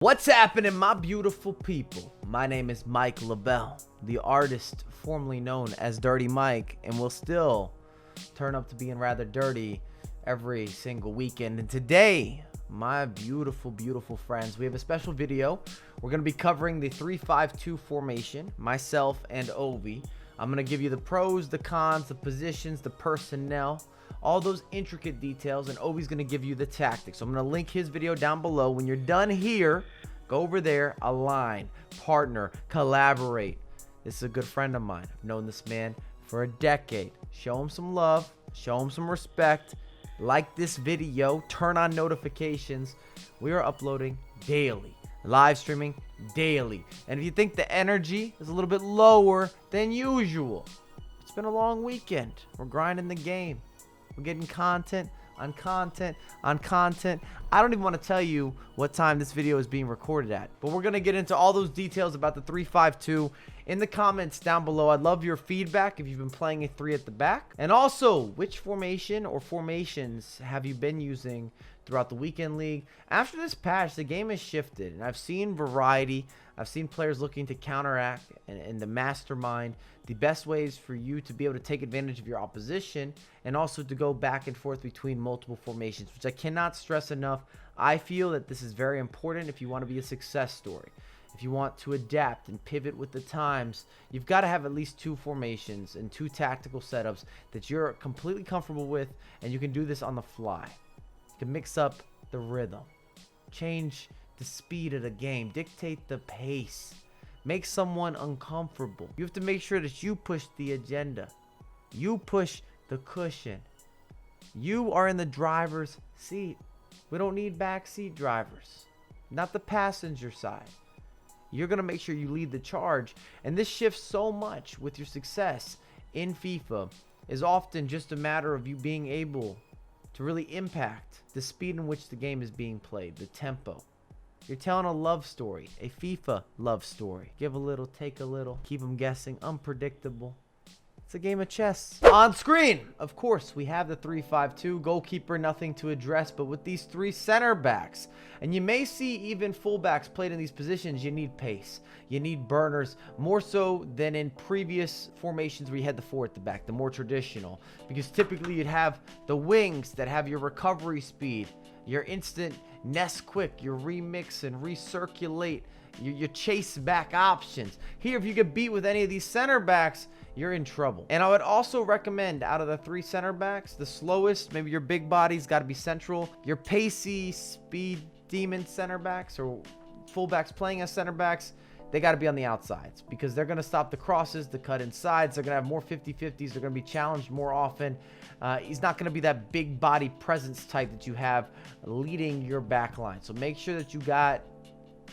What's happening, my beautiful people? My name is Mike LaBelle, the artist formerly known as Dirty Mike, and will still turn up to being rather dirty every single weekend. And today, my beautiful, beautiful friends, we have a special video. We're going to be covering the 3-5-2 formation, myself and Ovi. I'm going to give you the pros, the cons, the positions, the personnel, all those intricate details, and Ovi's going to give you the tactics. So I'm going to link his video down below. When you're done here, go over there, align, partner, collaborate. This is a good friend of mine. I've known this man for a decade. Show him some love, show him some respect. Like this video, turn on notifications. We are uploading daily, live streaming daily. And if you think the energy is a little bit lower than usual, it's been a long weekend. We're grinding the game. We're getting content on content on content. I don't even want to tell you what time this video is being recorded at, but we're going to get into all those details about the 3-5-2 in the comments down below. I'd love your feedback if you've been playing a 3 at the back, and also which formation or formations have you been using throughout the weekend league. After this patch, the game has shifted, and I've seen variety. I've seen players looking to counteract and the mastermind the best ways for you to be able to take advantage of your opposition, and also to go back and forth between multiple formations, which I cannot stress enough. I feel that this is very important if you want to be a success story. If you want to adapt and pivot with the times, you've got to have at least 2 formations and 2 tactical setups that you're completely comfortable with, and you can do this on the fly. You can mix up the rhythm, change the speed of the game, dictate the pace, make someone uncomfortable. You have to make sure that you push the agenda. You push the cushion. You are in the driver's seat. We don't need backseat drivers, not the passenger side. You're going to make sure you lead the charge. And this shifts so much with your success in FIFA is often just a matter of you being able to really impact the speed in which the game is being played, the tempo. You're telling a love story, a FIFA love story. Give a little, take a little, keep them guessing, unpredictable. It's a game of chess. On screen, of course, we have the 3-5-2. Goalkeeper, nothing to address, but with these 3 center backs, and you may see even fullbacks played in these positions, you need pace. You need burners, more so than in previous formations where you had the 4 at the back, the more traditional. Because typically you'd have the wings that have your recovery speed, your instant nest quick, your remix and recirculate, your chase back options. Here, if you get beat with any of these center backs, you're in trouble. And I would also recommend, out of the 3 center backs, the slowest, maybe your big body's got to be central. Your pacey, speed demon center backs or fullbacks playing as center backs, they got to be on the outsides, because they're going to stop the crosses, the cut insides. They're going to have more 50-50s. They're going to be challenged more often. He's not going to be that big body presence type that you have leading your back line. So make sure that you got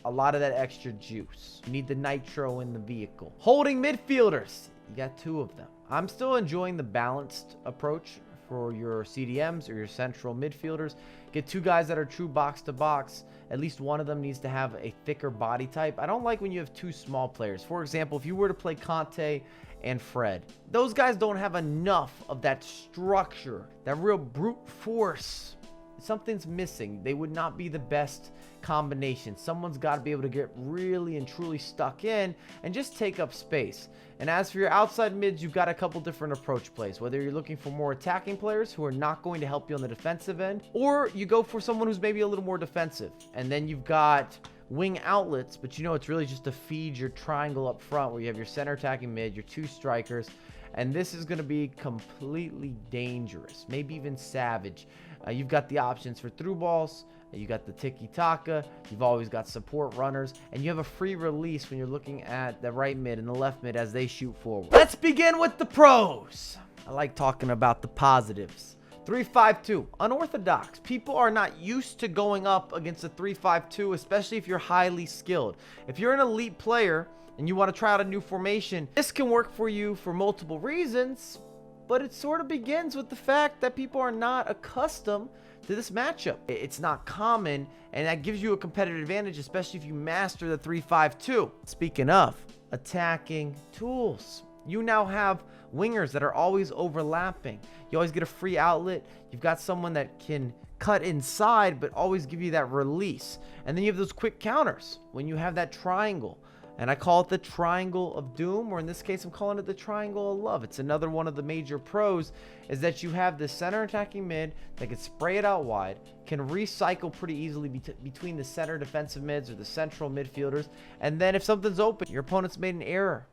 a lot of that extra juice. You need the nitro in the vehicle. Holding midfielders, you got 2 of them. I'm still enjoying the balanced approach for your CDMs or your central midfielders. Get 2 guys that are true box to box. At least one of them needs to have a thicker body type. I don't like when you have 2 small players. For example, if you were to play Conte and Fred, those guys don't have enough of that structure, that real brute force. Something's missing. They would not be the best combination. Someone's got to be able to get really and truly stuck in and just take up space. And as for your outside mids, you've got a couple different approach plays, whether you're looking for more attacking players who are not going to help you on the defensive end, or you go for someone who's maybe a little more defensive. And then you've got wing outlets, but you know it's really just to feed your triangle up front, where you have your center attacking mid, your 2 strikers, and this is going to be completely dangerous, maybe even savage. You've got the options for through balls, you got the tiki-taka, you've always got support runners, and you have a free release when you're looking at the right mid and the left mid as they shoot forward. Let's begin with the pros. I like talking about the positives. 3-5-2, unorthodox. People are not used to going up against a 3-5-2, especially if you're highly skilled. If you're an elite player and you want to try out a new formation, this can work for you for multiple reasons, but it sort of begins with the fact that people are not accustomed to this matchup. It's not common, and that gives you a competitive advantage, especially if you master the 3-5-2. Speaking of attacking tools, you now have wingers that are always overlapping. You always get a free outlet. You've got someone that can cut inside, but always give you that release. And then you have those quick counters when you have that triangle. And I call it the triangle of doom, or in this case, I'm calling it the triangle of love. It's another one of the major pros, is that you have the center attacking mid that can spray it out wide, can recycle pretty easily between the center defensive mids or the central midfielders. And then if something's open, your opponent's made an error,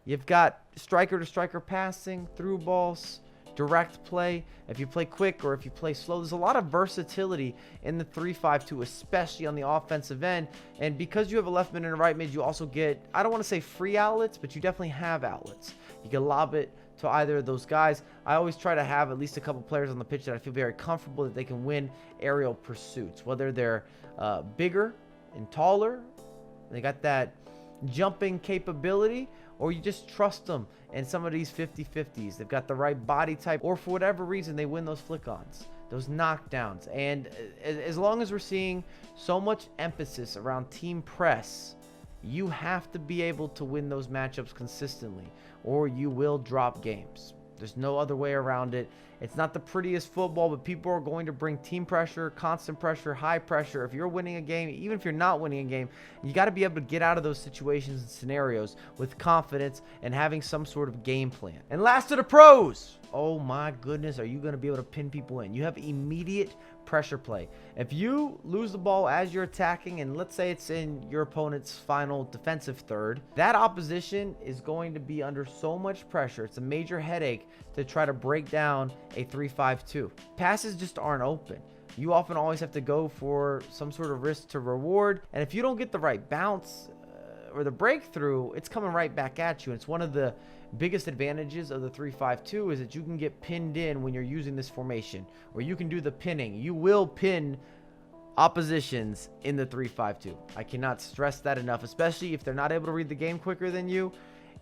you've got striker to striker passing, through balls, direct play, if you play quick or if you play slow. There's a lot of versatility in the 3-5-2, especially on the offensive end. And because you have a left mid and a right mid, you also get, I don't want to say free outlets, but you definitely have outlets. You can lob it to either of those guys. I always try to have at least a couple players on the pitch that I feel very comfortable that they can win aerial pursuits, whether they're bigger and taller, they got that jumping capability, or you just trust them in some of these 50-50s. They've got the right body type, or for whatever reason, they win those flick-ons, those knockdowns. And as long as we're seeing so much emphasis around team press, you have to be able to win those matchups consistently, or you will drop games. There's no other way around it. It's not the prettiest football, but people are going to bring team pressure, constant pressure, high pressure. If you're winning a game, even if you're not winning a game, you got to be able to get out of those situations and scenarios with confidence and having some sort of game plan. And last of the pros. Oh my goodness, are you going to be able to pin people in? You have immediate pressure play. If you lose the ball as you're attacking, and let's say it's in your opponent's final defensive third, that opposition is going to be under so much pressure. It's a major headache to try to break down a 3-5-2. Passes just aren't open. You often always have to go for some sort of risk to reward. And if you don't get the right bounce or the breakthrough, it's coming right back at you. And it's one of the biggest advantages of the 3-5-2 is that you can get pinned in when you're using this formation, or you can do the pinning. You will pin oppositions in the 3-5-2. I cannot stress that enough, especially if they're not able to read the game quicker than you.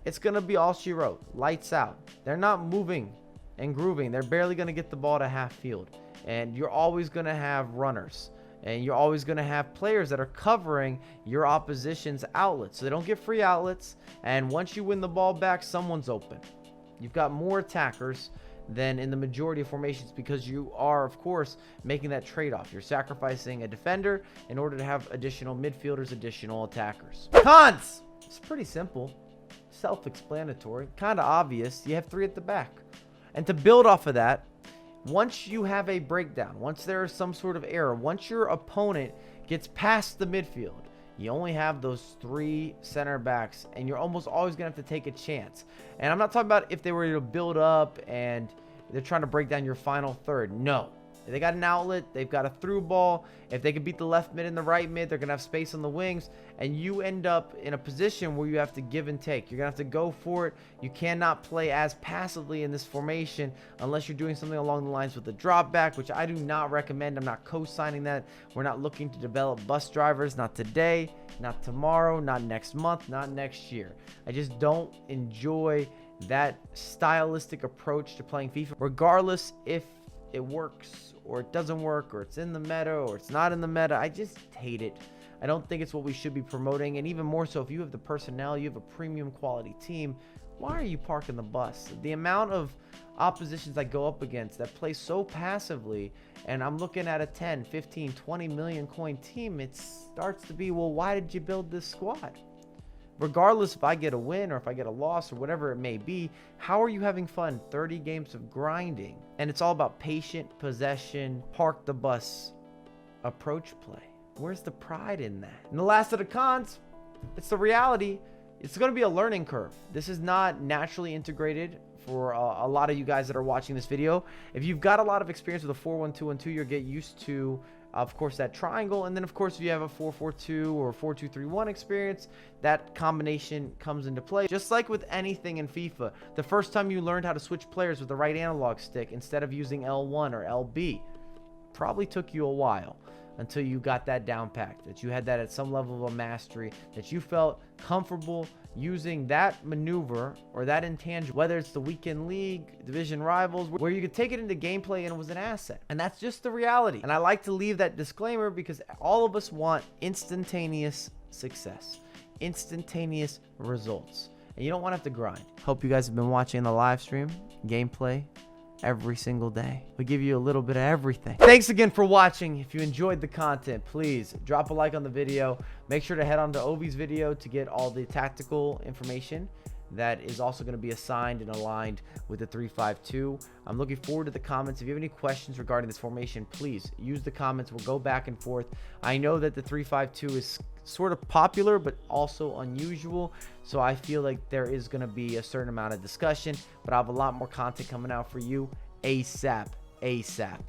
It's going to be all she wrote. Lights out. They're not moving and grooving. They're barely going to get the ball to half field. And you're always going to have runners. And you're always going to have players that are covering your opposition's outlets. So they don't get free outlets. And once you win the ball back, someone's open. You've got more attackers than in the majority of formations, because you are, of course, making that trade-off. You're sacrificing a defender in order to have additional midfielders, additional attackers. Cons! It's pretty simple. Self-explanatory. Kind of obvious. You have 3 at the back. And to build off of that, once you have a breakdown, once there is some sort of error, once your opponent gets past the midfield, you only have those 3 center backs, and you're almost always going to have to take a chance. And I'm not talking about if they were to build up and they're trying to break down your final third. No. If they got an outlet, they've got a through ball. If they can beat the left mid and the right mid, they're going to have space on the wings. And you end up in a position where you have to give and take. You're going to have to go for it. You cannot play as passively in this formation unless you're doing something along the lines with the drop back, which I do not recommend. I'm not co-signing that. We're not looking to develop bus drivers. Not today, not tomorrow, not next month, not next year. I just don't enjoy that stylistic approach to playing FIFA, regardless if it works or it doesn't work, or it's in the meta or it's not in the meta. I just hate it. I don't think it's what we should be promoting. And even more so, if you have the personnel, you have a premium quality team, why are you parking the bus? The amount of oppositions I go up against that play so passively, and I'm looking at a 10, 15, 20 million coin team, it starts to be, well, why did you build this squad? Regardless if I get a win or if I get a loss or whatever it may be, how are you having fun? 30 games of grinding. And it's all about patient possession, park the bus approach play. Where's the pride in that? And the last of the cons, it's the reality. It's going to be a learning curve. This is not naturally integrated for a lot of you guys that are watching this video. If you've got a lot of experience with a 4-1-2-1-2, you'll get used to, of course, that triangle. And then, of course, if you have a 4-4-2 or 4-2-3-1 experience, that combination comes into play. Just like with anything in FIFA, the first time you learned how to switch players with the right analog stick instead of using L1 or LB, probably took you a while until you got that down packed, that you had that at some level of mastery, that you felt comfortable using that maneuver or that intangible, whether it's the weekend league, division rivals, where you could take it into gameplay and it was an asset. And that's just the reality. And I like to leave that disclaimer because all of us want instantaneous success, instantaneous results, and you don't want to have to grind. Hope you guys have been watching the live stream, gameplay, every single day. We give you a little bit of everything. Thanks again for watching. If you enjoyed the content, please drop a like on the video. Make sure to head on to Ovi's video to get all the tactical information that is also going to be assigned and aligned with the 3-5-2. I'm looking forward to the comments. If you have any questions regarding this formation, please use the comments. We'll go back and forth. I know that the 3-5-2 is sort of popular but also unusual, so I feel like there is going to be a certain amount of discussion, but I have a lot more content coming out for you ASAP.